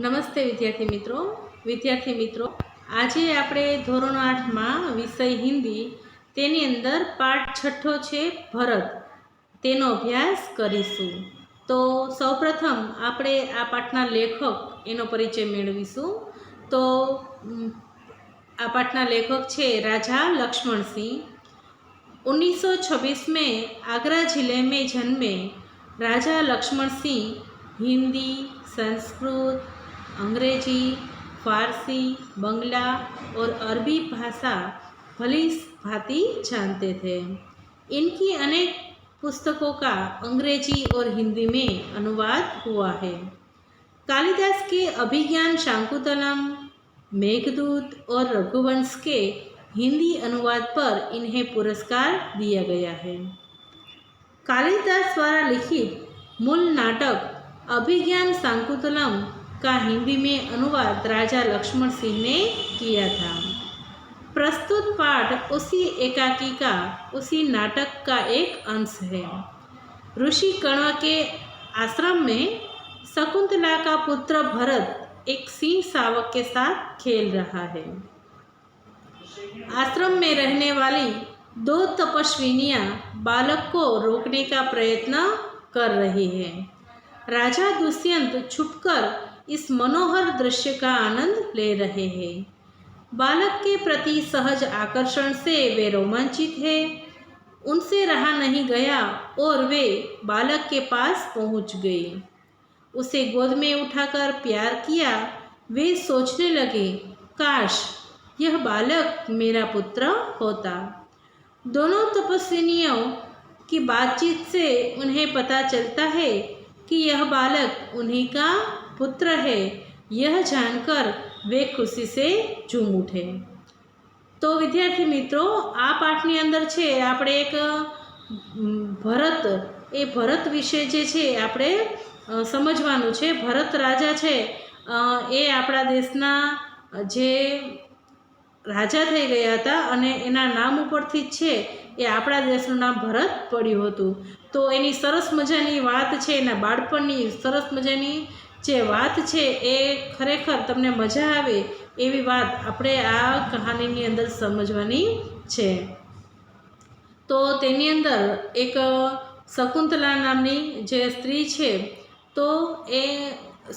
નમસ્તે વિદ્યાર્થી મિત્રો આજે આપણે ધોરણ 8 માં વિષય હિન્દી તેની અંદર પાઠ છઠ્ઠો છે ભરત તેનો અભ્યાસ કરીશું। તો સૌપ્રથમ આપણે આ પાઠના લેખક એનો પરિચય મેળવીશું। તો આ પાઠના લેખક છે राजा लक्ष्मण सिंह। 1926 में आगरा जिले में जन्मे राजा लक्ष्मण सिंह हिंदी, संस्कृत, अंग्रेजी, फारसी, बंगला और अरबी भाषा भली भांति जानते थे। इनकी अनेक पुस्तकों का अंग्रेजी और हिंदी में अनुवाद हुआ है। कालिदास के अभिज्ञान शाकुंतलम, मेघदूत और रघुवंश के हिंदी अनुवाद पर इन्हें पुरस्कार दिया गया है। कालिदास द्वारा लिखित मूल नाटक अभिज्ञान शाकुंतलम का हिंदी में अनुवाद राजा लक्ष्मण सिंह ने किया था। प्रस्तुत पाठ उसी एकाकी का उसी नाटक का एक अंश है। ऋषि कण्व के आश्रम में शकुंतला का पुत्र भरत एक सिंह शावक के साथ खेल रहा है। आश्रम में रहने वाली दो तपस्विनियां बालक को रोकने का प्रयत्न कर रही हैं। राजा दुष्यंत छुपकर इस मनोहर दृश्य का आनंद ले रहे हैं। बालक के प्रति सहज आकर्षण से वे रोमांचित हैं। उनसे रहा नहीं गया और वे बालक के पास पहुंच गए, उसे गोद में उठाकर प्यार किया। वे सोचने लगे, काश यह बालक मेरा पुत्र होता। दोनों तपस्विनियों की बातचीत से उन्हें पता चलता है कि यह बालक उन्हीं का पुत्र है। यह जानकर वे खुशी से झूम उठे। तो विद्यार्थी मित्रों, आ पाठनी अंदर छे आपणे एक भरत विषय जे छे आपणे समझवानुं छे। भरत राजा छे ए आपणा देशना जे राजा थई गया हता अने एना नाम उपरथी ज छे ए आपणा देशनुं नाम भरत पड्युं हतुं। तो एनी सरस मजानी वात छे, एना बाळपणनी सरस मजानी जे वात छे ए खरेखर तमने मजा आवे एवी वात आपणे आ कहानीनी अंदर समजवानी छे। तो तेनी अंदर एक शकुंतला नामनी जे स्त्री छे, तो ए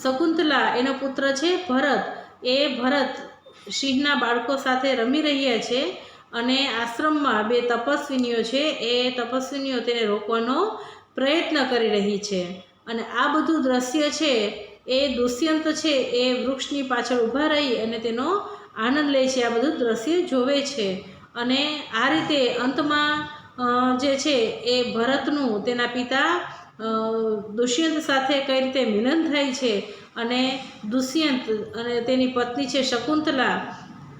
शकुंतला एनो पुत्र छे भरत। ए भरत सिंहना बाळको साथे रमी रह्या छे अने आश्रममां बे तपस्विनीओ छे ए तपस्विनीओ तेने रोकવાનો प्रयत्न करी रही छे। अने आ बधुं दृश्य छे ए दुष्यंत छे ए वृक्षनी पाछळ ऊभा रही अने तेनो आनंद ले छे, आ बधुं दृश्य जोवे छे। अने आ रीते अंतमां जे छे ए भरतनुं तेना पिता दुष्यंत साथे कई रीते मिलन थाय छे अने दुष्यंत अने तेनी पत्नी छे शकुंतला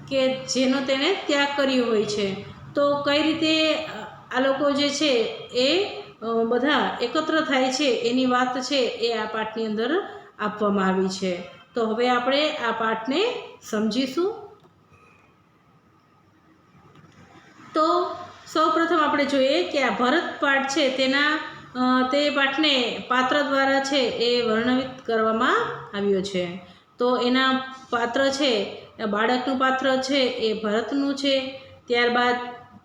के जेनो तेने त्याग कर्यो होय छे, तो कई रीते आ लोको जे छे ए बधा एकत्र थाय छे एनी वात छे ए आ पाठनी अंदर आपवामां आवी छे। तो हवे आपणे आ पाठने समजीशुं। तो सौप्रथम आपणे जोईए के आ भरत पाठ छे तेना ते पाठने पात्र द्वारा छे ए वर्णवित करवामां आव्यो छे। तो एना पात्र छे बाळकनुं पात्र छे ए भरतनुं छे, त्यारबाद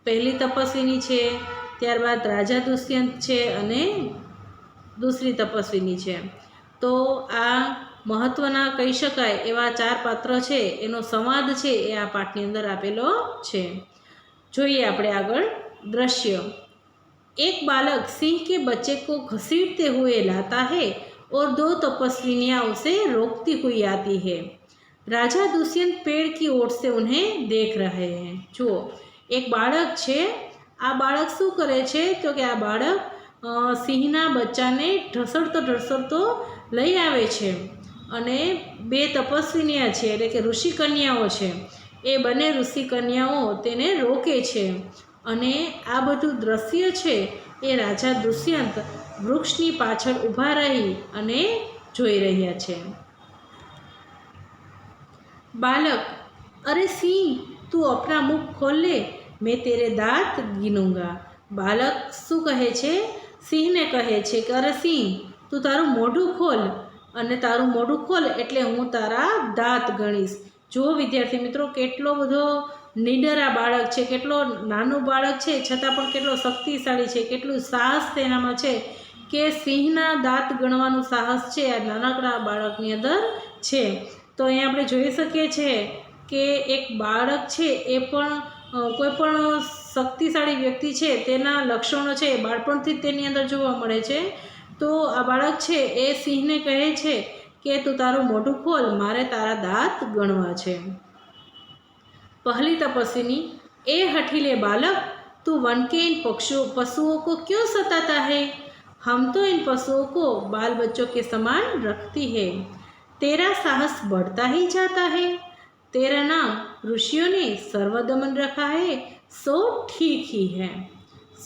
पहली तपस्विनी छे, त्यारबाद राजा दुष्यंत छे अने दूसरी तपस्विनी छे। तो आ महत्वना कही शकाय एवा चार पात्र छे एनो संवाद छे ए आ पाठनी अंदर आपेलो छे। जोईए आपणे आगळ दृश्य। एक बालक सिंह के बच्चे को घसीटते हुए लाता है और दो तपस्विनियां उसे रोकती हुई आती है। राजा दुष्यंत पेड़ की ओर से उन्हें देख रहे हैं। जो एक बाळक छे, आ बाळक शुं करे छे तो कि आ बाळक सिंहना बच्चाने ढसड़तो लई आवे छे अने बे तपस्विनिया छे एटले के ऋषि कन्याओ छे ए बने ऋषि कन्याओ तेने रोके छे। अने आ बधुं दृश्य छे ए राजा दुष्यंत वृक्षनी पाछळ ऊभा रही अने जोई रह्या छे। बालक, अरे सिंह तू अपना मुख खोल ले, मैं तेरे दांत गिनूंगा। बालक शू कहे छे? सिंह ने कहे छे कि अरे सिंह तू तारू मोढुं खोल, અને તારું મોઢું ખોલ એટલે હું તારા દાંત ગણીશ. જો વિદ્યાર્થી મિત્રો, કેટલો બધો નીડર આ બાળક છે, કેટલો નાનું બાળક છે છતાં પણ કેટલો શક્તિશાળી છે, કેટલું સાહસ તેનામાં છે કે સિંહના દાંત ગણવાનું સાહસ છે આ નાનકડા બાળકની અંદર છે. તો અહીંયા આપણે જોઈ શકીએ છીએ કે એક બાળક છે એ પણ કોઈ પણ શક્તિશાળી વ્યક્તિ છે તેના લક્ષણો છે એ બાળપણથી જ તેની અંદર જોવા મળે છે. તો આ બાળક છે એ સિંહને કહે છે કે તું તારું મોઢું ખોલ, મારે તારા દાંત ગણવા છે. पहली तपस्विनी, ए हठीले बालक, तू वन के इन पशुओं को क्यों सताता है? हम तो इन पशुओं को बाल बच्चों के समान रखती है. तेरा साहस बढ़ता ही जाता है. तेरा नाम ऋषियों ने सर्वदमन रखा है, सो ठीक ही है.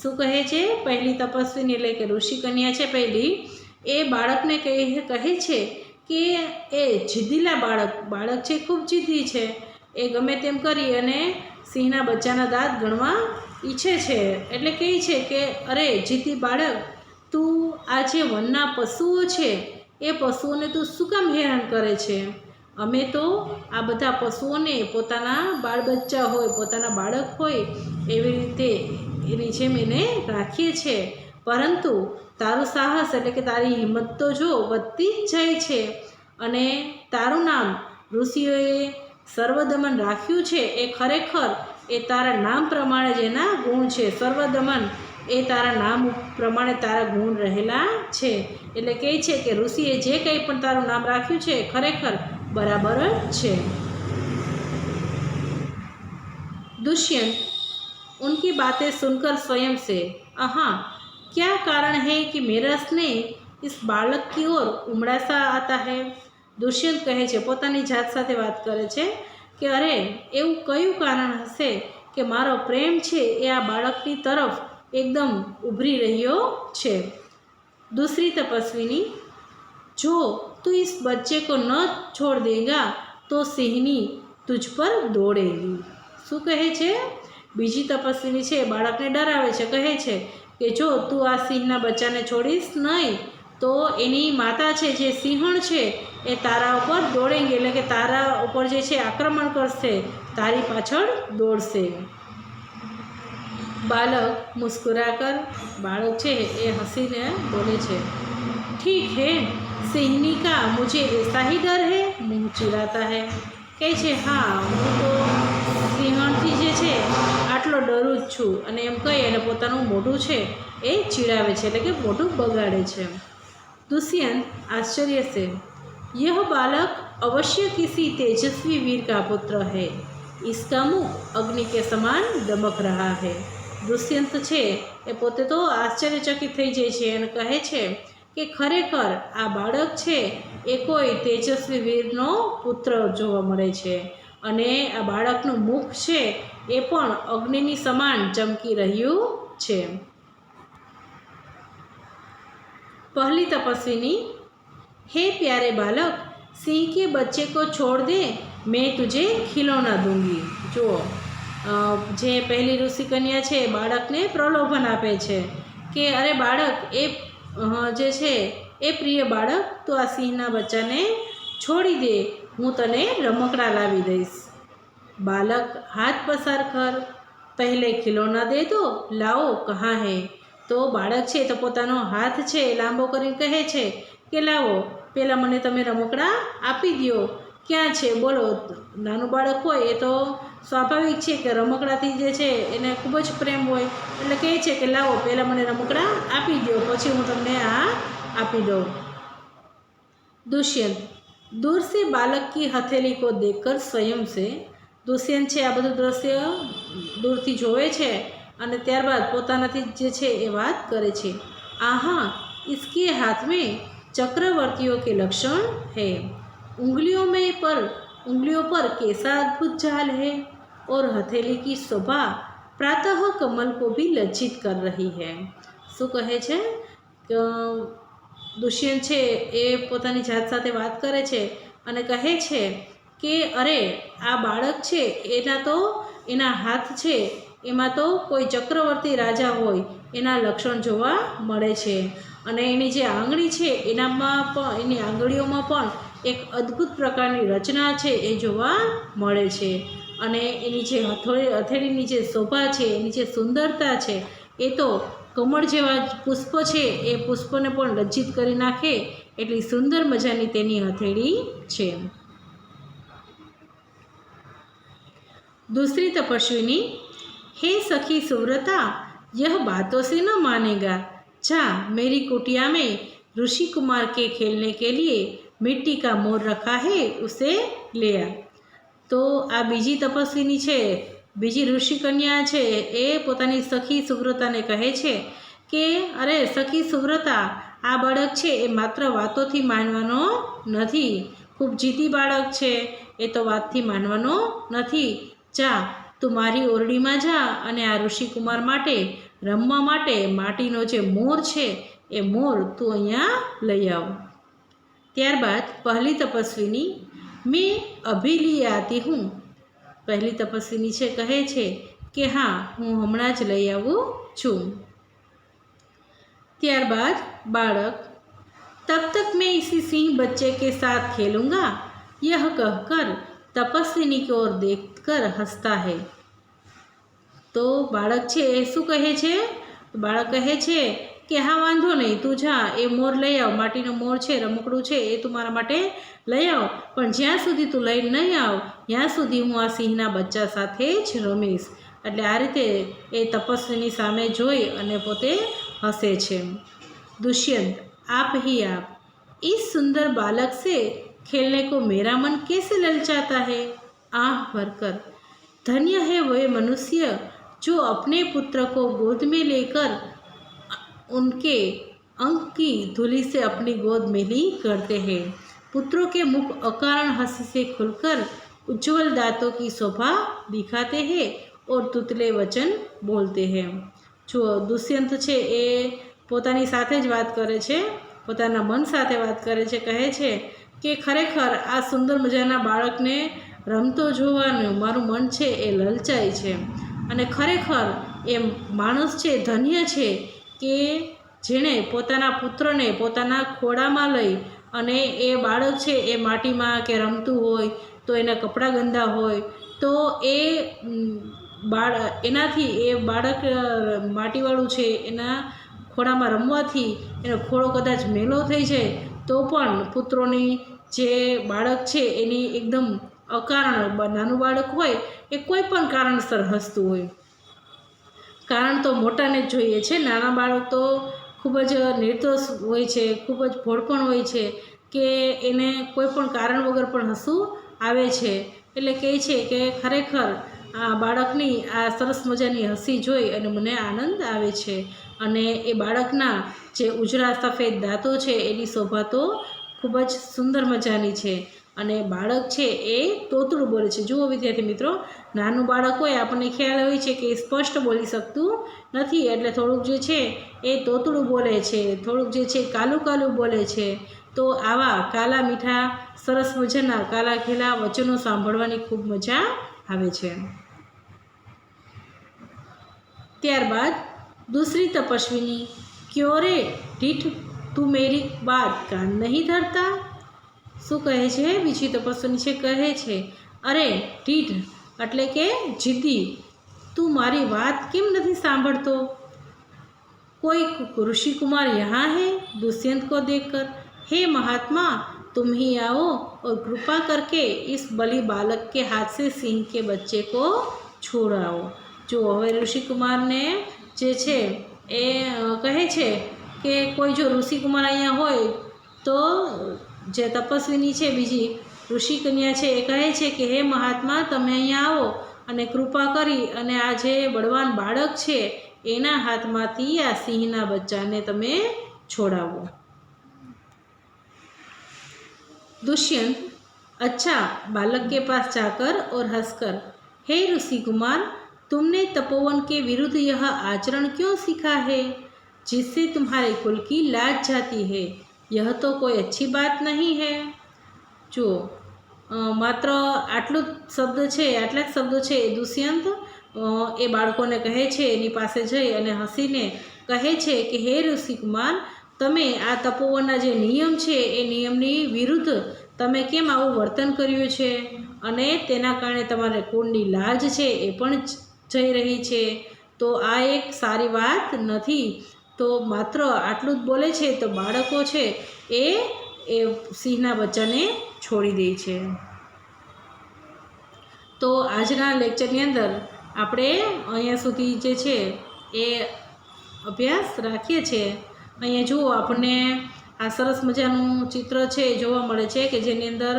શું કહે છે? પહેલી તપસ્વીની એટલે કે ઋષિ કન્યા છે પહેલી, એ બાળકને કહે છે કે એ જીદ્દીલા બાળક છે, ખૂબ જીદ્દી છે. એ ગમે તેમ કરી અને સિંહના બચ્ચાના દાંત ગણવા ઈચ્છે છે. એટલે કહે છે કે અરે જીદ્દી બાળક, તું આ જે વનના પશુઓ છે એ પશુઓને તું શું કામ હેરાન કરે છે? અમે તો આ બધા પશુઓને પોતાના બાળ બચ્ચા હોય, પોતાના બાળક હોય એવી રીતે એની જેમ એને રાખીએ છીએ. પરંતુ તારું સાહસ એટલે કે તારી હિંમત તો જો વધતી જ જાય છે. અને તારું નામ ઋષિઓએ સર્વદમન રાખ્યું છે એ ખરેખર એ તારા નામ પ્રમાણે જ એના ગુણ છે. સર્વદમન એ તારા નામ પ્રમાણે તારા ગુણ રહેલા છે. એટલે કહે છે કે ઋષિએ જે કંઈ પણ તારું નામ રાખ્યું છે ખરેખર બરાબર જ છે. दुष्यंत उनकी बातें सुनकर स्वयं से, हाँ, क्या कारण है कि मेरा स्नेह इस बालक की ओर उमड़ा सा आता है? દુષ્યંત કહે છે, પોતાની જાત સાથે વાત કરે છે કે અરે એવું કયું કારણ હશે કે મારો પ્રેમ છે એ આ બાળકની તરફ એકદમ ઉભરી રહ્યો છે. दूसरी तपस्विनी, जो तू इस बच्चे को न छोड़ देगा तो सिंहनी तुझ पर दौड़ेगी. શું કહે છે? બીજી તપસ્વીની છે બાળકને ડરાવે છે, કહે છે કે જો તું આ સિંહના બચ્ચાને છોડીશ નહીં તો એની માતા છે જે સિંહણ છે એ તારા ઉપર દોડેંગે, એટલે કે તારા ઉપર જે છે આક્રમણ કરશે, તારી પાછળ દોડશે. બાલક મુસ્કુરાકર, બાળક છે એ હસીને બોલે છે, ઠીક હે, સિંહની કા મુझे ऐसा ही डर है, मुँह चिराता है. કહે છે હા, હું તો સિંહણથી જે છે આટલો ડરું જ છું. અને એમ કહી અને પોતાનું મોઢું છે એ ચીડાવે છે, એટલે કે મોઢું બગાડે છે. दुष्यंत आश्चर्य से, यह बालक अवश्य किसी तेजस्वी वीर का पुत्र है, इसका मुख अग्नि के समान दमक रहा है. દુષ્યંત છે એ પોતે તો આશ્ચર્યચકિત થઈ જાય છે અને કહે છે કે ખરેખર આ બાળક છે એ કોઈ તેજસ્વી વીરનો પુત્ર જોવા મળે છે અને આ બાળકનું મુખ છે એ પણ અગ્નિની સમાન ચમકી રહ્યું છે. पहली तपस्विनी, हे प्यारे बालक, सिंह के बच्चे को छोड़ दे, मैं तुझे खिलौना दूंगी. જો જે પહેલી ઋષિ કન્યા છે બાળકને પ્રલોભન આપે છે કે અરે બાળક, એ જે છે એ પ્રિય બાળક, તું આ સિંહના બચ્ચાને છોડી દે, હું તને રમકડા લાવી દઈશ. બાલક હાથ પસાર કર, પહેલે ખિલौना દે દો, લાવો કહા હે. તો બાળક છે તો પોતાનો હાથ છે લાંબો કરીને કહે છે કે લાવો, પહેલાં મને તમે રમકડા આપી દો. ક્યાં છે બોલો? નાનું બાળક હોય એ તો સ્વાભાવિક છે કે રમકડાથી જે છે એને ખૂબ જ પ્રેમ હોય, એટલે કહે છે કે લાવો, પહેલાં મને રમકડા આપી દો, પછી હું તમને આ આપી દઉં. दुष्यंत दूर से बालक की हथेली को देखकर स्वयं से, દુષ્યંત છે આ બધું દ્રશ્ય દૂરથી જોવે છે અને ત્યારબાદ પોતાનાથી જે છે એ વાત કરે છે. આહા, इसके हाथ में चक्रवर्तियों के लक्षण है, उंगलियों पर कैसा अद्भुत जाल है और हथेली की शोभा प्रातः कमल को भी लज्जित कर रही है. શું કહે છે? દુષ્યંત છે એ પોતાની જાત સાથે વાત કરે છે અને કહે છે કે અરે આ બાળક છે એના હાથ છે એમાં તો કોઈ ચક્રવર્તી રાજા હોય એના લક્ષણ જોવા મળે છે. અને એની જે આંગળી છે એનામાં પણ, એની આંગળીઓમાં પણ એક અદ્ભુત પ્રકારની રચના છે એ જોવા મળે છે. અને એની જે હથેળીની જે શોભા છે, એની જે સુંદરતા છે, એ તો કમળ જેવા પુષ્પ છે એ પુષ્પને પણ લજ્જિત કરી નાખે એટલી સુંદર મજાની તેની હથેળી છે. दूसरी तपस्विनी, हे सखी सुव्रता, यह बातों से न मानेगा, जा मेरी कुटिया में ऋषि कुमार के खेलने के लिए मिट्टी का मोर रखा है, उसे ले आ. तो आ बीजी तपस्विनी છે, બીજી ઋષિ કન્યા છે, એ પોતાની સખી સુવ્રતાને કહે છે કે અરે સખી સુવ્રતા, આ બાળક છે એ માત્ર વાતોથી માનવાનો નથી, ખૂબ જીદી બાળક છે, એ તો વાતથી માનવાનો નથી. જા તું મારી ઓરડીમાં જા અને આ ઋષિકુમાર માટે રમવા માટે માટીનો જે મોર છે એ મોર તું અહીંયા લઈ આવ. ત્યારબાદ પહેલી તપસ્વીની, મેં અભી લી આતી હું. પહેલી તપસ્વીની છે કહે છે કે હા, હું હમણાં જ લઈ આવું છું. ત્યારબાદ બાળક, तब तक मैं इसी सिंह बच्चे के साथ खेलूँगा, यह कहकर तपस्विनी की ओर देखकर हंसता है. તો બાળક છે એ શું કહે છે? બાળક કહે છે કે હા વાંધો નહીં, તું જા એ મોર લઈ આવ, માટીનો મોર છે, રમકડું છે, એ તું મારા માટે લઈ આવ, પણ જ્યાં સુધી તું લઈ નહીં આવ ત્યાં સુધી હું આ સિંહના બચ્ચા સાથે જ રમીશ. એટલે આ રીતે એ તપસ્વીની સામે જોઈ અને પોતે હસે છે. दुष्यंत, आप ही आप, इस सुंदर बालक से खेलने को मेरा मन कैसे ललचाता है. आह भरकर, धन्य है वह मनुष्य जो अपने पुत्र को गोद में लेकर उनके अंक की धूलि से अपनी गोद मेली करते हैं. पुत्रों के मुख अकारण हंसी से खुलकर उज्ज्वल दांतों की शोभा दिखाते हैं और तुतले वचन बोलते हैं. जो दुष्यंत છે એ પોતાની સાથે જ વાત કરે છે, પોતાના મન સાથે વાત કરે છે, કહે છે કે ખરેખર આ સુંદર મજાના બાળકને રમતો જોવાનું મારું મન છે એ લલચાય છે. અને ખરેખર એ માણસ છે ધન્ય છે કે જેણે પોતાના પુત્રને પોતાના ખોળામાં લઈ અને એ બાળક છે એ માટીમાં કે રમતું હોય તો એના કપડાં ગંદા હોય તો એ એનાથી એ બાળક માટીવાળું છે એના ખોળામાં રમવાથી એનો ખોળો કદાચ મેલો થઈ જાય તો પણ પુત્રોની જે બાળક છે એની એકદમ અકારણ, નાનું બાળક હોય એ કોઈ પણ કારણસર હસતું હોય. કારણ તો મોટાને જ જોઈએ છે, નાના બાળક તો ખૂબ જ નિર્દોષ હોય છે, ખૂબ જ ભોળપણ હોય છે કે એને કોઈ પણ કારણ વગર પણ હસવું આવે છે. એટલે કહે છે કે ખરેખર આ બાળકની આ સરસ મજાની હસી જોઈ અને મને આનંદ આવે છે. અને એ બાળકના જે ઉજળા સફેદ દાંતો છે એની શોભા તો ખૂબ જ સુંદર મજાની છે. અને બાળક છે એ તોતડું બોલે છે. જુઓ વિદ્યાર્થી મિત્રો, નાનું બાળક હોય આપણને ખ્યાલ હોય છે કે એ સ્પષ્ટ બોલી શકતું નથી, એટલે થોડુંક જે છે એ તોતડું બોલે છે, થોડુંક જે છે કાલું કાલું બોલે છે. તો આવા કાલા મીઠા સરસ મજાના કાલા ઘેલા વચનો સાંભળવાની ખૂબ મજા આવે છે. ત્યારબાદ दूसरी तपस्विनी, क्यों रे ढीठ, તું मेरी बात कान नहीं धरता. શું કહે છે? બીજી તપસ્વીની છે કહે છે અરે ઢીઠ એટલે કે જીદ્દી, તું મારી વાત કેમ નથી સાંભળતો. कोई ऋषि कुमार यहाँ है. दुष्यंत को देखकर, हे महात्मा, तुम ही आओ और कृपा करके इस बलि बालक के हाथ से सिंह के बच्चे को छुड़ाओ. जो હવે ઋષિ કુમારને જે છે એ કહે છે કે કોઈ જો ઋષિકુમાર અહીંયા હોય તો જે તપસ્વીની છે બીજી ઋષિ કન્યા છે એ કહે છે કે હે મહાત્મા, તમે અહીંયા આવો અને કૃપા કરી અને આ જે બળવાન બાળક છે એના હાથમાંથી આ સિંહના બચ્ચાને તમે છોડાવો. दुष्यंत, अच्छा, बालक के पास जाकर और हंसकर, हे ऋषि कुमार, तुमने तपोवन के विरुद्ध यह आचरण क्यों सीखा है जिससे तुम्हारे कुल की लाज जाती है. यह तो कोई अच्छी बात नहीं है. જો માત્ર આટલું જ શબ્દ છે, આટલા જ શબ્દો છે એ દુષ્યંત એ બાળકોને કહે છે, એની પાસે જઈ અને હસીને કહે છે કે હે ઋષિકુમાર, તમે આ તપોવનના જે નિયમ છે એ નિયમની વિરુદ્ધ તમે કેમ આવું વર્તન કર્યું છે, અને તેના કારણે તમારે કુળની લાજ છે એ પણ જઈ રહી છે, તો આ એક સારી વાત નથી. તો માત્ર આટલું જ બોલે છે તો બાળકો છે એ સિંહના બચ્ચાને છોડી દે છે. તો આજના લેક્ચરની અંદર આપણે અહીંયા સુધી જે છે એ અભ્યાસ રાખીએ છીએ. અહીંયા જુઓ, આપણને આ સરસ મજાનું ચિત્ર છે જોવા મળે છે કે જેની અંદર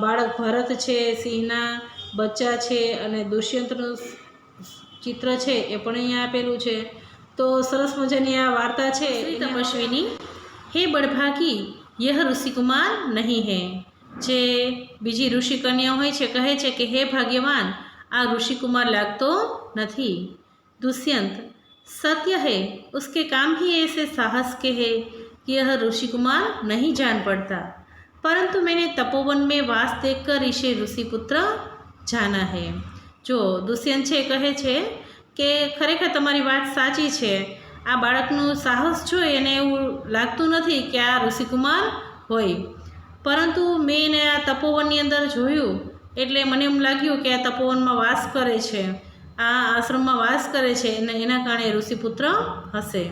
બાળક ભરત છે, સિંહના બચ્ચા છે અને દુષ્યંતનું ચિત્ર છે એ પણ અહીંયા આપેલું છે. તો સરસ મજાની આ વાર્તા છે તપસ્વીની. હે બળભાગી, યહ ઋષિકુમાર નહીં હૈ. જે બીજી ઋષિ કન્યા હોય છે કહે છે કે હે ભાગ્યવાન, આ ઋષિકુમાર લાગતો નથી. दुष्यंत, सत्य है, उसके काम ही ऐसे साहस के हैं कि यह ऋषि कुमार नहीं जान पड़ता, परंतु मैंने तपोवन में वास देखकर इसे ऋषि पुत्र जाना है. जो દુષ્યંત છે કહે છે કે ખરેખર તમારી વાત સાચી છે, આ બાળકનું સાહસ જોઈ અને એવું લાગતું નથી કે આ ઋષિકુમાર હોય, પરંતુ મેં એને આ તપોવનની અંદર જોયું એટલે મને એમ લાગ્યું કે આ તપોવનમાં વાસ કરે છે, આ आश्रम में वास करे छे, एना कारणे ऋषिपुत्र हसे.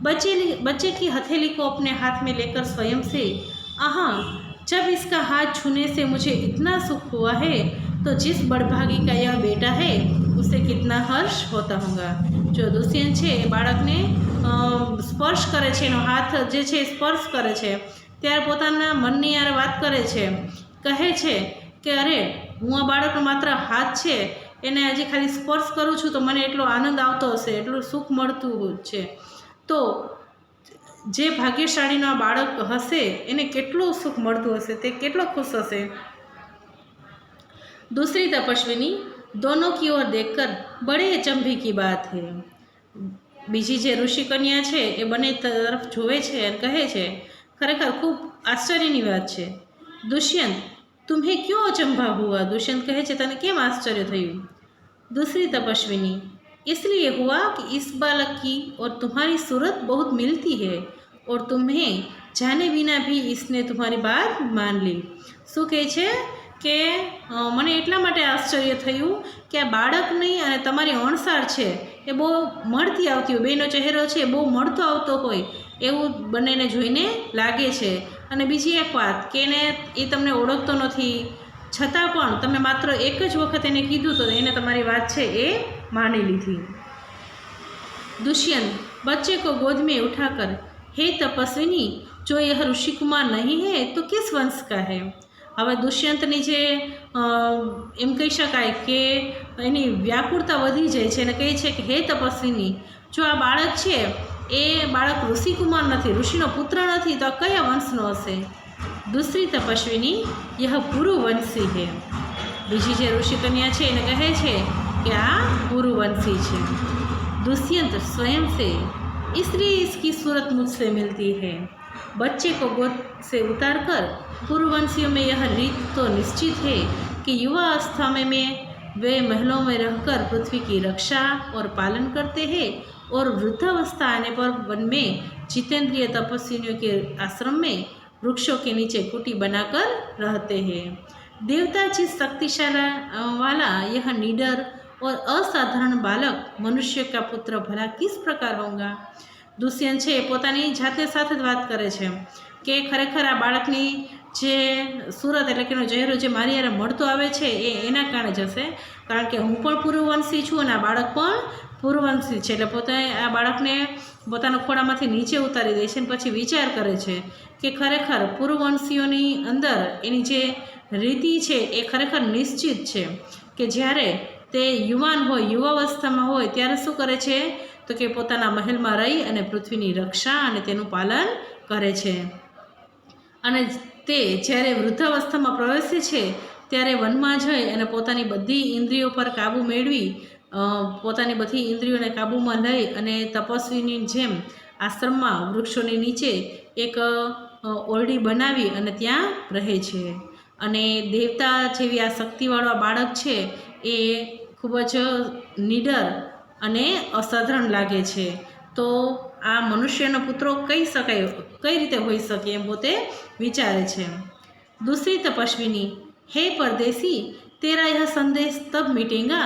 बच्चे की हथेली को अपने हाथ में लेकर स्वयं से, आहा, जब इसका हाथ छूने से मुझे इतना सुख हुआ है तो जिस बड़भागी का यह बेटा है उसे कितना हर्ष होता होगा. जो दुष्यंत छे बाळकने स्पर्श करे छे, एनो हाथ जे छे स्पर्श करे छे त्यारे पोताना मननी यार वात करे छे, कहे छे કે અરે, હું આ બાળકનો માત્ર હાથ છે એને હજી ખાલી સ્પર્શ કરું છું તો મને એટલો આનંદ આવતો હશે, એટલું સુખ મળતું છે, તો જે ભાગ્યશાળીનો આ બાળક હશે એને કેટલું સુખ મળતું હશે, તે કેટલો ખુશ હશે. दूसरी तपस्विनी, दोनों की ओर देखकर बड़े अचंभे की बात है. બીજી જે ઋષિ કન્યા છે એ બંને તરફ જોવે છે અને કહે છે ખરેખર ખૂબ આશ્ચર્યની વાત છે. दुष्यंत, तुम्हें क्यों अचंभा हुआ? दुष्यंत कहे छे तने केम आश्चर्य थयुं? दूसरी तपस्विनी, इसलिए हुआ कि इस बालक की और तुम्हारी सूरत बहुत मिलती है और तुम्हें जाने बिना भी इसने तुम्हारी बात मान ली. શું કહે છે કે મને એટલા માટે આશ્ચર્ય થયું કે આ બાળકની અને તમારી અણસાર છે એ બહુ મળતી આવતી હોય, બેનો ચહેરો છે બહુ મળતો આવતો હોય એવું બંનેને જોઈને લાગે છે. અને બીજી એક વાત કે એને એ તમને ઓળખતો નથી, છતાં પણ તમે માત્ર એક જ વખત એને કીધું તો એને તમારી વાત છે એ માની લીધી. दुष्यंत, बच्चे को गोद में उठाकर, हे तपस्विनी, जो यह ऋषि कुमार नहीं है तो किस वंश का है? હવે દુષ્યંતની જે એમ કહી શકાય કે એની વ્યાકુળતા વધી જાય છે અને કહે છે કે હે તપસ્વીની, જો આ બાળક છે એ બાળક ઋષિકુમાર નથી, ઋષિનો પુત્ર નથી, તો આ કયા વંશનો હશે? दूसरी तपस्विनी, यह पुरुवंशी है. બીજી જે ઋષિ કન્યા છે એને કહે છે કે આ પુરુવંશી છે. दुष्यंत स्वयं से, इसलिए इसकी सूरत मुझसे मिलती है. बच्चे को गोद से उतारकर पूर्ववंशियों में यह रीत तो निश्चित है कि युवा अवस्था में वे महलों में रहकर पृथ्वी की रक्षा और पालन करते हैं और वृद्धावस्था आने पर वन में जितेंद्रिय तपस्वियों के आश्रम में वृक्षों के नीचे कुटी बनाकर रहते हैं. देवता जिस शक्तिशाला वाला यह निडर और असाधारण बालक मनुष्य का पुत्र भला किस प्रकार होगा. દુષ્યંત છે એ પોતાની જાતે સાથે જ વાત કરે છે કે ખરેખર આ બાળકની જે સુરત એટલે કે એનો ચહેરો જે મારી યારે મળતો આવે છે એ એના કારણે જ હશે, કારણ કે હું પણ પૂર્વવંશી છું અને આ બાળક પણ પૂર્વવંશી છે. એટલે પોતે આ બાળકને પોતાના ખોળામાંથી નીચે ઉતારી દે છે અને પછી વિચાર કરે છે કે ખરેખર પૂર્વવંશીઓની અંદર એની જે રીતિ છે એ ખરેખર નિશ્ચિત છે કે જ્યારે તે યુવાન હોય, યુવાવસ્થામાં હોય ત્યારે શું કરે છે તો કે પોતાના મહેલમાં રહી અને પૃથ્વીની રક્ષા અને તેનું પાલન કરે છે, અને તે જ્યારે વૃદ્ધાવસ્થામાં પ્રવેશે છે ત્યારે વનમાં જઈ અને પોતાની બધી ઇન્દ્રિયો પર કાબૂ મેળવી, પોતાની બધી ઇન્દ્રિયોને કાબૂમાં લઈ અને તપસ્વીની જેમ આશ્રમમાં વૃક્ષોની નીચે એક ઓરડી બનાવી અને ત્યાં રહે છે. અને દેવતા જેવી આ શક્તિવાળો બાળક છે એ ખૂબ જ નિડર અને અસાધારણ લાગે છે. તો આ મનુષ્યનો પુત્રો કહી શકાય, કઈ રીતે હોઈ શકે એમ પોતે વિચારે છે। दूसरी तपस्विनी, हे परदेसी, तेरा यह संदेश तब मिटेगा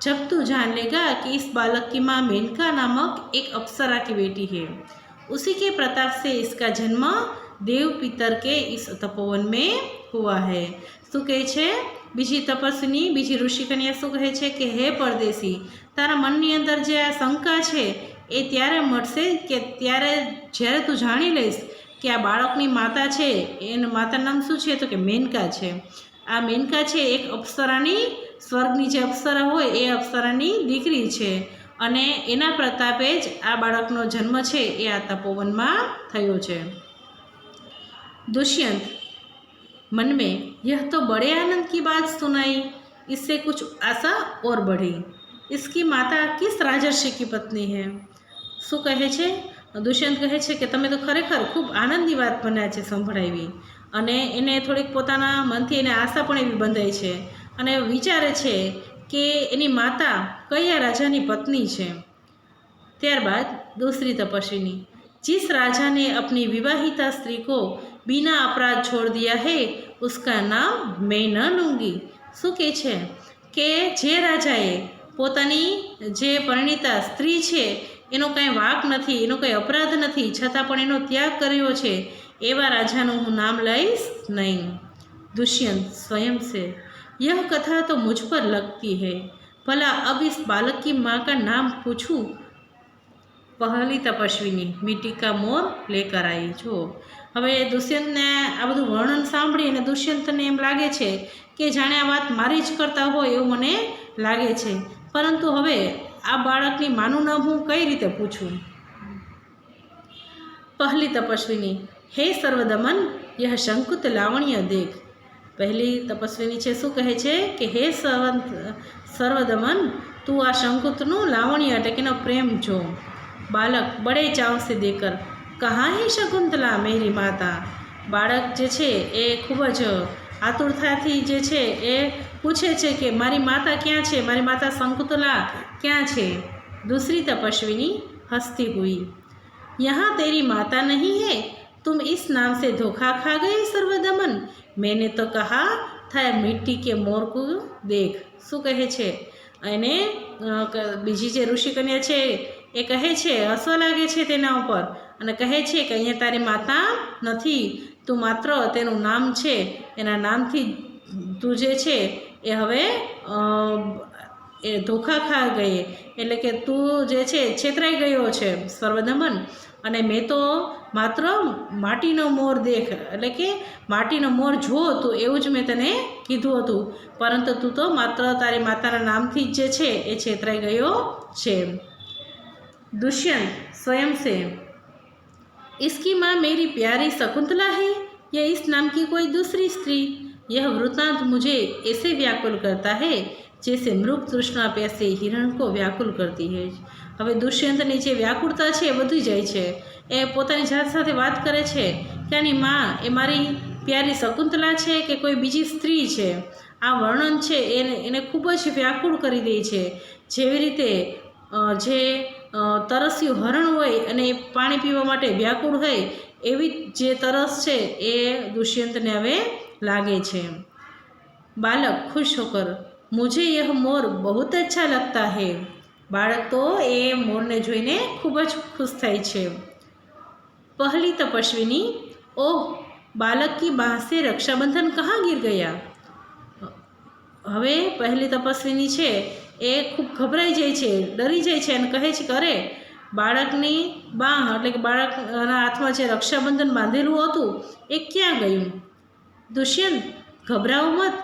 जब तू जान लेगा कि इस बालक की माँ मेनका नामक एक अप्सरा की बेटी है। उसी के प्रताप से इसका जन्म देव पितर के इस तपोवन में हुआ है। શું કહે છે બીજી તપસ્વીની, બીજી ઋષિકન્યા શું કહે છે કે હે પરદેશી, તારા મનની અંદર જે આ શંકા છે એ ત્યારે મળશે કે ત્યારે જ્યારે તું જાણી લઈશ કે આ બાળકની માતા છે, એનું માતાનું નામ શું છે તો કે મેનકા છે। આ મેનકા છે એક અપ્સરાની, સ્વર્ગની જે અપ્સરા હોય એ અપ્સરાની દીકરી છે અને એના પ્રતાપે જ આ બાળકનો જન્મ છે એ આ તપોવનમાં થયો છે। दुष्यंत, मन में यह तो बड़े आनंद की बात सुनाई, इससे कुछ आशा और बढ़ी। इसकी माता किस राजर्षि की पत्नी है? શું કહે છે? દુષ્યંત કહે છે કે તમે તો ખરેખર ખૂબ આનંદની વાત મને છે સંભળાવી, અને એને થોડીક પોતાના મનથી એને આશા પણ એવી બંધાઈ છે અને વિચારે છે કે એની માતા કયા રાજાની પત્ની છે। ત્યારબાદ दूसरी तपस्विनी, जिस राजा ने अपनी विवाहिता स्त्री को बिना अपराध छोड़ दिया है उसका नाम मैं न लूँगी। શું કહે છે કે જે રાજાએ પોતાની જે પરિણીતા સ્ત્રી છે એનો કાંઈ વાંક નથી, એનો કંઈ અપરાધ નથી, છતાં પણ એનો ત્યાગ કર્યો છે, એવા રાજાનું હું નામ લઈશ નહીં। दुष्यंत स्वयं से, यह कथा तो मुझ पर लगती है, भला अब इस बालक की माँ का नाम पूछूं? पहली तपस्विनी मिट्टी का मोर लेकर आई। जो હવે દુષ્યંતને આ બધું વર્ણન સાંભળી અને દુષ્યંતને એમ લાગે છે કે જાણે આ વાત મારી જ કરતા હોય એવું મને લાગે છે, પરંતુ હવે આ બાળકની માનું નામ હું કઈ રીતે પૂછું? પહેલી તપસ્વીની, હે સર્વદમન, यह शंकुत लावण्य देख। પહેલી તપસ્વીની છે શું કહે છે કે હે સર્વદમન, તું આ શંકુતનું લાવણ્ય એટલે કે એનો પ્રેમ જો। બાલક બડે ચાવ से देकर, कहाँ है शकुंतला मेरी माता? બાળક જે છે એ ખૂબ જ આતુરતાથી જે છે એ પૂછે છે કે મારી માતા ક્યાં છે, મારી માતા શંકુતલા ક્યાં છે? दूसरी तपस्विनी हंसती हुई, यहाँ तेरी माता नहीं है, तुम इस नाम से धोखा खा गए सर्वदमन, मैंने तो कहा था मिट्टी के मोर को देख। શું કહે છે? એને બીજી જે ઋષિકન્યા છે એ કહે છે, હસવા લાગે છે તેના ઉપર અને કહે છે કે અહીંયા તારી માતા નથી, તું માત્ર તેનું નામ છે, એના નામથી તું જે છે એ હવે એ ધોખા ખા ગઈ, એટલે કે તું જે છે છેતરાઈ ગયો છે સર્વદમન, અને મેં તો માત્ર માટીનો મોર દેખ એટલે કે માટીનો મોર જો તું એવું જ મેં તને કીધું હતું, પરંતુ તું તો માત્ર તારી માતાના નામથી જ જે છે એ છેતરાઈ ગયો છે। दुष्यंत स्वयं से, इसकी माँ मेरी प्यारी शकुंतला है या इस नाम की कोई दूसरी स्त्री? यह वृत्तांत मुझे ऐसे व्याकुल करता है जैसे मृग तृष्णा प्यासे हिरण को व्याकुल करती है। હવે દુષ્યંતની જે વ્યાકુળતા છે એ વધી જાય છે, એ પોતાની જાત સાથે વાત કરે છે કે આની માં એ મારી પ્યારી શકુંતલા છે કે કોઈ બીજી સ્ત્રી છે। આ વર્ણન છે એને ખૂબ જ વ્યાકુળ કરી દે છે, જેવી રીતે જે તરસ્યું હરણ હોય અને પાણી પીવા માટે વ્યાકુળ હોય એવી જે તરસ છે એ દુષ્યંતને હવે લાગે છે। બાલક खुश होकर, मुझे यह मोर बहुत अच्छा लगता है। બાળક તો એ મોરને જોઈને ખૂબ જ ખુશ થાય છે। પહેલી તપસ્વીની, ઓહ, બાલક કી બાહ સે રક્ષાબંધન કहाँ गिर गया? હવે પહેલી તપસ્વીની છે એ ખૂબ ગભરાઈ જાય છે, ડરી જાય છે અને કહે છે કે અરે, બાળકની બાહ એટલે કે બાળકના હાથમાં જે રક્ષાબંધન બાંધેલું હતું એ ક્યાં ગયું? दुष्यंत, घबराओ मत,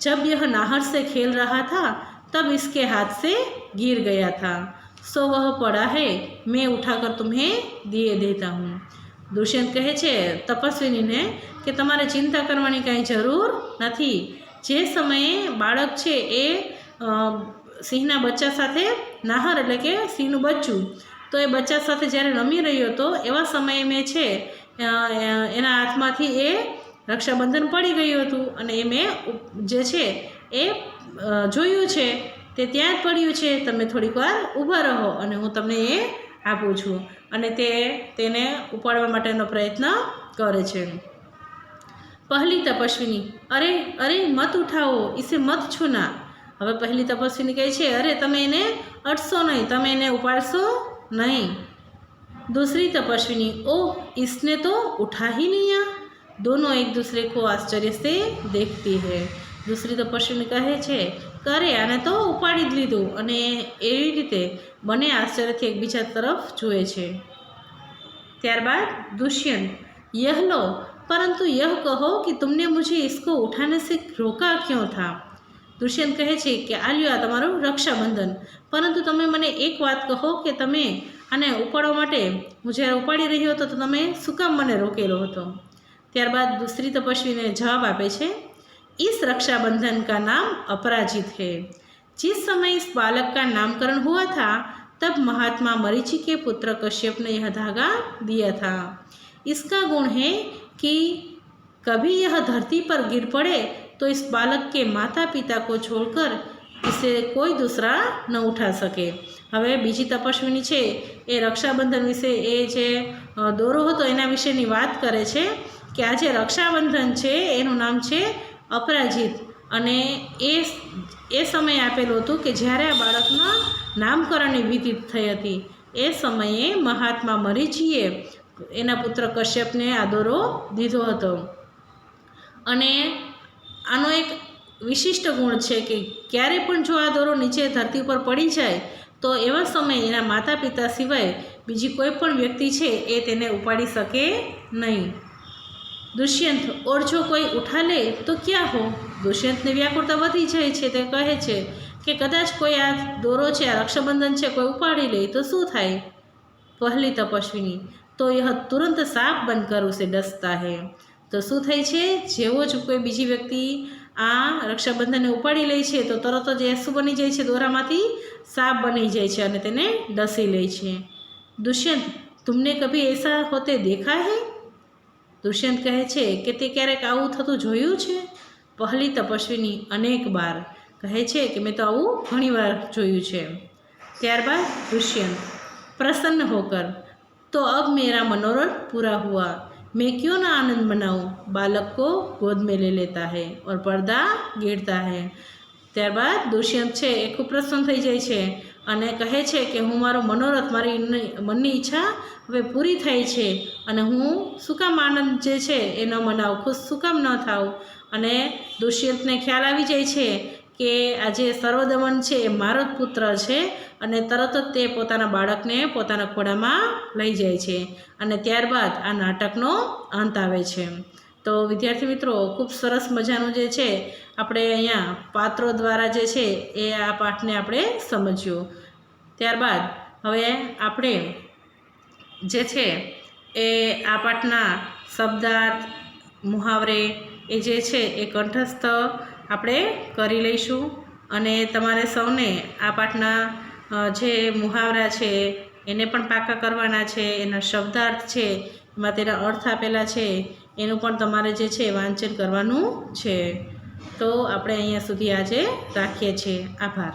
जब यह नाहर से खेल रहा था तब इसके हाथ से गिर गया था, सो वह पड़ा है, मैं उठाकर तुम्हें दिए देता हूँ। दुष्यंत કહે છે તપસ્વીનીને કે તમારે ચિંતા કરવાની કાંઈ જરૂર નથી। જે સમયે બાળક છે એ સિંહના બચ્ચા સાથે, નાહર એટલે કે સિંહનું બચ્ચું, તો એ બચ્ચા સાથે જ્યારે રમી રહ્યો હતો એવા સમયે મેં છે એના હાથમાંથી એ રક્ષાબંધન પડી ગયું હતું અને એ મેં જે છે એ જોયું છે, તે ત્યાં જ પડ્યું છે, તમે થોડીક વાર ઊભા રહો અને હું તમને એ આપું છું અને તેને ઉપાડવા માટેનો પ્રયત્ન કરે છે। पहली तपस्विनी अरे अरे मत उठाओ इसे मत छूना। હવે પહેલી તપસ્વીની કહે છે અરે તમે એને અડશો નહીં, તમે એને ઉપાડશો નહીં। दूसरी तपस्विनी ओह इसने तो उठा ही लिया। दोनों एक दूसरे को आश्चर्य से देखती है। दूसरी तपस्विनी કહે છે કરે આને તો ઉપાડી જ લીધું અને એવી રીતે બંને આશ્ચર્યથી એકબીજા તરફ જુએ છે। ત્યારબાદ दुष्यंत यह लो परंतु यह कहो कि तुमने मुझे इसको उठाने से रोका क्यों था। दुष्यंत કહે છે કે આ લ્યો આ તમારું રક્ષાબંધન, પરંતુ તમે મને એક વાત કહો કે તમે આને ઉપાડવા માટે હું જ્યારે ઉપાડી રહ્યો હતો તો તમે શું કામ મને રોકેલો હતો। ત્યારબાદ दूसरी तपस्वीને જવાબ આપે છે इस रक्षाबंधन का नाम अपराजित है। जिस समय इस बालक का नामकरण हुआ था तब महात्मा मरीचि के पुत्र कश्यप ने यह धागा दिया था। इसका गुण है कि कभी यह धरती पर गिर पड़े तो इस बालक के माता पिता को छोड़कर इसे कोई दूसरा न उठा सके। હવે બીજી તપસ્વીની છે એ રક્ષાબંધન વિશે એ જે દોરો હતો એના વિશેની વાત કરે છે કે આ જે રક્ષાબંધન છે એનું નામ છે અપરાજિત અને એ સમય આપેલું હતું કે જ્યારે આ બાળકના નામકરણની વિધિ થઈ હતી। એ સમયે મહાત્મા મરીચીએ એના પુત્ર કશ્યપને આ દોરો દીધો હતો અને આનો એક વિશિષ્ટ ગુણ છે કે ક્યારે પણ જો આ દોરો નીચે ધરતી પર પડી જાય તો એવા સમયે એના માતા પિતા સિવાય બીજી કોઈ પણ વ્યક્તિ છે એ તેને ઉપાડી શકે નહીં। दुष्यंत और जो कोई उठा ले तो क्या हो। दुष्यंतने व्याकुળતા વધી જાય છે। તે કહે છે કે કદાચ કોઈ આ દોરો છે આ રક્ષાબંધન છે કોઈ ઉપાડી લે તો શું થાય। पहली तपस्विनी तो यह तुरंत साफ बनकर उसे डसता है। तो શું થાય છે જેવો જ કોઈ બીજી વ્યક્તિ આ રક્ષાબંધનને ઉપાડી લે છે તો તરત જ એ શું બની જાય છે દોરામાંથી સાપ બની જાય છે અને તેને ડસી લે છે। दुष्यंत तुमने कभी ऐसा होते देखा है। दुष्यंत કહે છે કે તે ક્યારેક આવું થતું જોયું છે। પહેલી તપસ્વીની અનેક બાર કહે છે કે મેં તો આવું ઘણીવાર જોયું છે। ત્યારબાદ दुष्यंत प्रसन्न होकर तो अब मेरा मनोरथ पूरा हुआ, मैं क्यों ना आनंद मनाऊं। बालक को गोद में ले लेता है और पर्दा गिरता है। ત્યારબાદ દુષ્યંત છે એ ખૂબ પ્રસન્ન થઈ જાય છે અને કહે છે કે હું મારો મનોરથ મારી મનની ઈચ્છા હવે પૂરી થઈ છે અને હું શું કામ આનંદ જે છે એ ન મનાવું, ખુશ શું કામ ન થાઉં। અને દુષ્યંતને ખ્યાલ આવી જાય છે કે આ જે સર્વદમન છે એ મારો જ પુત્ર છે અને તરત જ તે પોતાના બાળકને પોતાના ખોળામાં લઈ જાય છે અને ત્યારબાદ આ નાટકનો અંત આવે છે। તો વિદ્યાર્થી મિત્રો ખૂબ સરસ મજાનું જે છે આપણે અહીંયા પાત્રો દ્વારા જે છે એ આ પાઠને આપણે સમજ્યું। ત્યારબાદ હવે આપણે જે છે એ આ પાઠના શબ્દાર્થ મુહાવરે એ જે છે એ કંઠસ્થ આપણે કરી લઈશું અને તમારે સૌને આ પાઠના જે મુહાવરા છે એને પણ પાકા કરવાના છે, એના શબ્દાર્થ છે એમાં તેના અર્થ આપેલા છે એનું પણ તમારે જે છે વાંચન કરવાનું છે। તો આપણે અહીંયા સુધી આજે રાખીએ છીએ। આભાર।